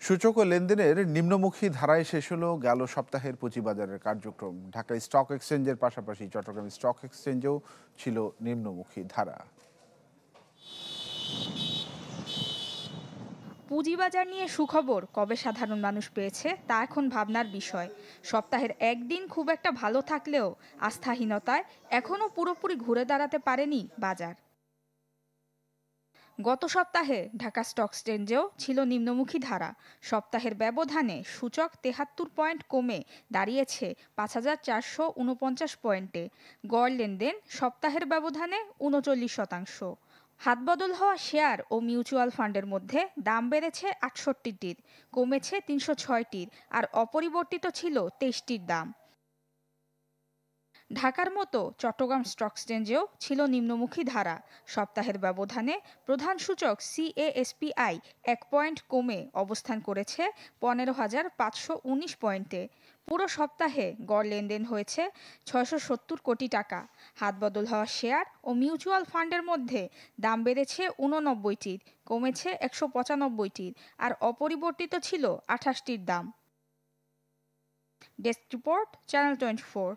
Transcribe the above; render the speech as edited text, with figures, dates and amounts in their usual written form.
সূচক ও লেনদেনের নিম্নমুখী ধারায় শেষ হলো গেল সপ্তাহের পুঁজিবাজারের কার্যক্রম। ঢাকা স্টক এক্সচেঞ্জের পাশাপাশি চট্টগ্রাম স্টক এক্সচেঞ্জেও ছিল নিম্নমুখী ধারা। পুঁজিবাজার নিয়ে সুখবর কবে সাধারণ মানুষ পেয়েছে তা এখন ভাবনার বিষয়। সপ্তাহের একদিন খুব একটা ভালো থাকলেও আস্থাহীনতায় এখনও পুরোপুরি ঘুরে দাঁড়াতে পারেনি বাজার। গত সপ্তাহে ঢাকা স্টক এক্সচেঞ্জেও ছিল নিম্নমুখী ধারা। সপ্তাহের ব্যবধানে সূচক ৭৩ পয়েন্ট কমে দাঁড়িয়েছে ৫,৪৪৯ পয়েন্টে। গড় লেনদেন সপ্তাহের ব্যবধানে ৩৯%। হাতবদল হওয়া শেয়ার ও মিউচুয়াল ফান্ডের মধ্যে দাম বেড়েছে ৬৮টির, কমেছে ৩০৬টির, আর অপরিবর্তিত ছিল ২৩টির দাম। ঢাকার মতো চট্টগ্রাম স্টক এক্সচেঞ্জেও ছিল নিম্নমুখী ধারা। সপ্তাহের ব্যবধানে প্রধান সূচক সিএএসপিআই ১ পয়েন্ট কমে অবস্থান করেছে ১৫,৫১৯ পয়েন্টে। পুরো সপ্তাহে গড় লেনদেন হয়েছে ৬৭০ কোটি টাকা। হাতবদল হওয়া শেয়ার ও মিউচুয়াল ফান্ডের মধ্যে দাম বেড়েছে ৮৯টির, কমেছে ১৯৫টির, আর অপরিবর্তিত ছিল ২৮টির দাম। Desk report, channel 24।